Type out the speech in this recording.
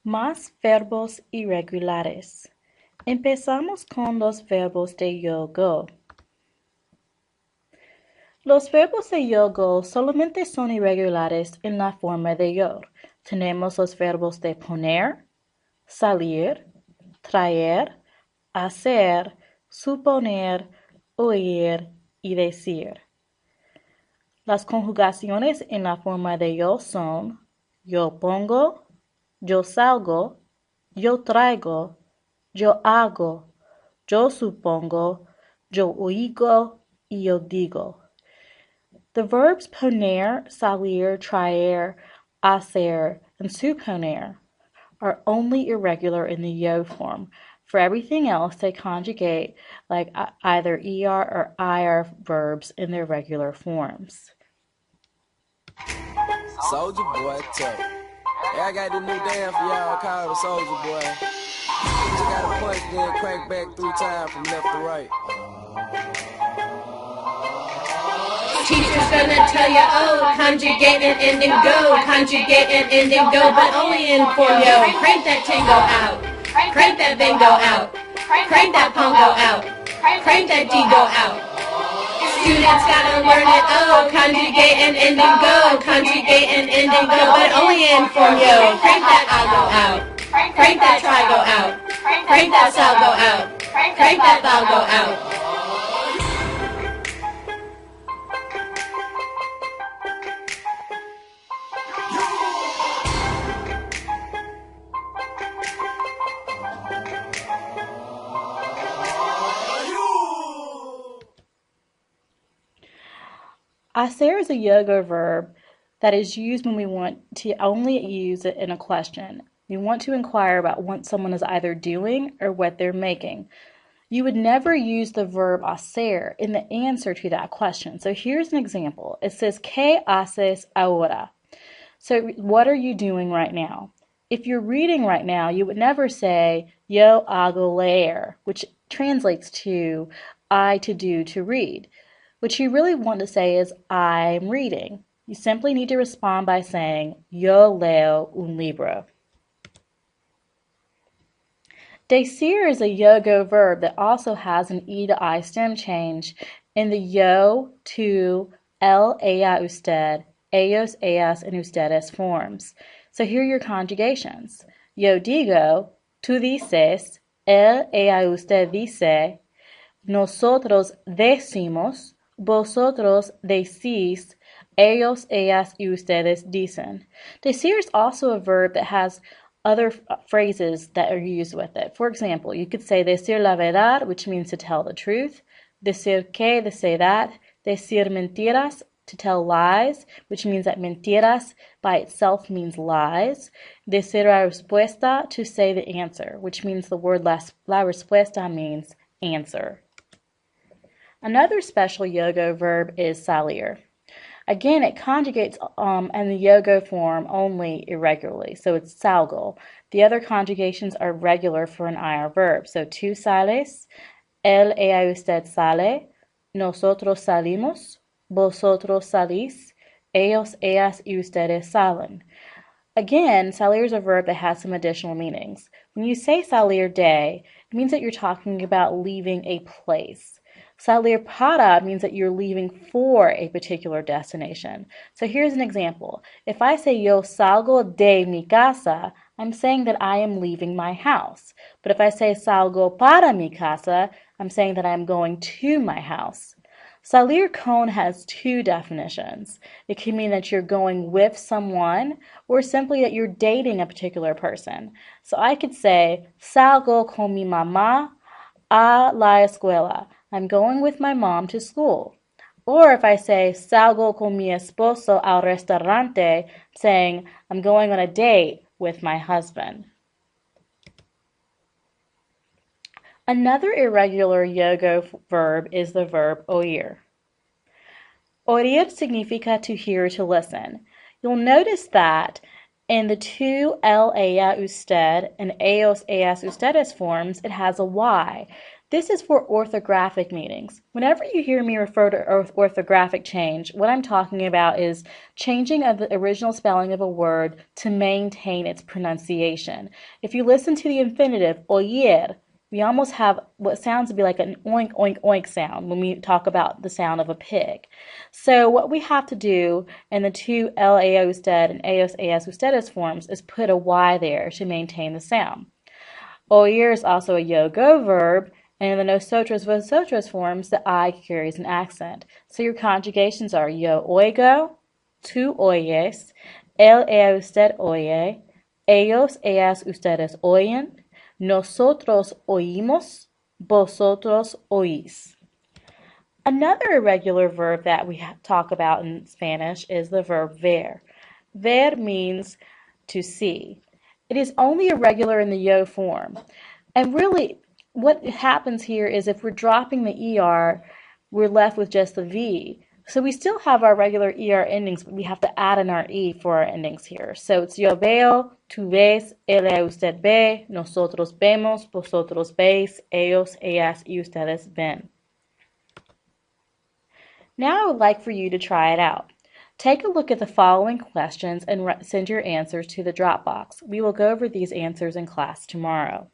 Más verbos irregulares. Empezamos con los verbos de yo-go. Los verbos de yo-go solamente son irregulares en la forma de yo. Tenemos los verbos de poner, salir, traer, hacer, suponer, oír y decir. Las conjugaciones en la forma de yo son yo pongo, yo salgo, yo traigo, yo hago, yo supongo, yo oigo y yo digo. The verbs poner, salir, traer, hacer, and suponer are only irregular in the yo form. For everything else, they conjugate like either er or ir verbs in their regular forms. Soldier Boy Tuck. Hey, I got the new dance for y'all called the Soldier Boy. You just gotta punch, then crank back 3 times from left to right. Teacher's gonna tell you, oh, conjugate and ending go, conjugate and ending go, but only in form yo. Crank that tango out, crank that bingo out, crank that pongo out, crank that digo out. Students gotta learn it, oh, conjugate and ending go, conjugate and ending go, but only in form yo. Crank that algo out, crank that trigo out, crank that salgo out, crank that valgo out. Hacer is a yo-go verb that is used when we want to only use it in a question. We want to inquire about what someone is either doing or what they're making. You would never use the verb hacer in the answer to that question. So here's an example. It says, ¿Qué haces ahora? So what are you doing right now? If you're reading right now, you would never say, yo hago leer, which translates to I to do, to read. What you really want to say is, I'm reading. You simply need to respond by saying, yo leo un libro. Decir is a yo-go verb that also has an E to I stem change in the yo, tú, él, ella, usted, ellos, ellas, and ustedes forms. So here are your conjugations. Yo digo, tú dices, él, ella, usted dice, nosotros decimos, vosotros decís, ellos, ellas, y ustedes dicen. Decir is also a verb that has other phrases that are used with it. For example, you could say decir la verdad, which means to tell the truth. Decir que, to say that. Decir mentiras, to tell lies, which means that mentiras by itself means lies. Decir la respuesta, to say the answer, which means the word la respuesta means answer. Another special yo-go verb is salir. Again, it conjugates in the yo-go form only irregularly, so it's salgo. The other conjugations are regular for an IR verb. So tú sales, él, ella, usted sale, nosotros salimos, vosotros salís, ellos, ellas, y ustedes salen. Again, salir is a verb that has some additional meanings. When you say salir de, it means that you're talking about leaving a place. Salir para means that you're leaving for a particular destination. So here's an example. If I say yo salgo de mi casa, I'm saying that I am leaving my house. But if I say salgo para mi casa, I'm saying that I'm going to my house. Salir con has 2 definitions. It can mean that you're going with someone or simply that you're dating a particular person. So I could say salgo con mi mamá a la escuela. I'm going with my mom to school. Or if I say salgo con mi esposo al restaurante, saying I'm going on a date with my husband. Another irregular yo-go verb is the verb oír. Oír significa to hear or to listen. You'll notice that in the 2 él, ella, usted, and ellos, ellas, ustedes forms, it has a Y. This is for orthographic meanings. Whenever you hear me refer to orthographic change, what I'm talking about is changing of the original spelling of a word to maintain its pronunciation. If you listen to the infinitive, oír, we almost have what sounds to be like an oink, oink, oink sound when we talk about the sound of a pig. So what we have to do in the two LA usted and EOS AS ustedes forms is put a Y there to maintain the sound. Oír is also a yo-go verb, and in the nosotros vosotros forms, the I carries an accent. So your conjugations are yo oigo, tú oyes, él ella usted oye, ellos ellas ustedes oyen, nosotros oímos, vosotros oís. Another irregular verb that we talk about in Spanish is the verb ver. Ver means to see. It is only irregular in the yo form. And really, what happens here is if we're dropping the ER, we're left with just the V. So we still have our regular ER endings, but we have to add in our E for our endings here. So it's yo veo, tú ves, ella usted ve, nosotros vemos, vosotros veis, ellos, ellas, y ustedes ven. Now I would like for you to try it out. Take a look at the following questions and send your answers to the Dropbox. We will go over these answers in class tomorrow.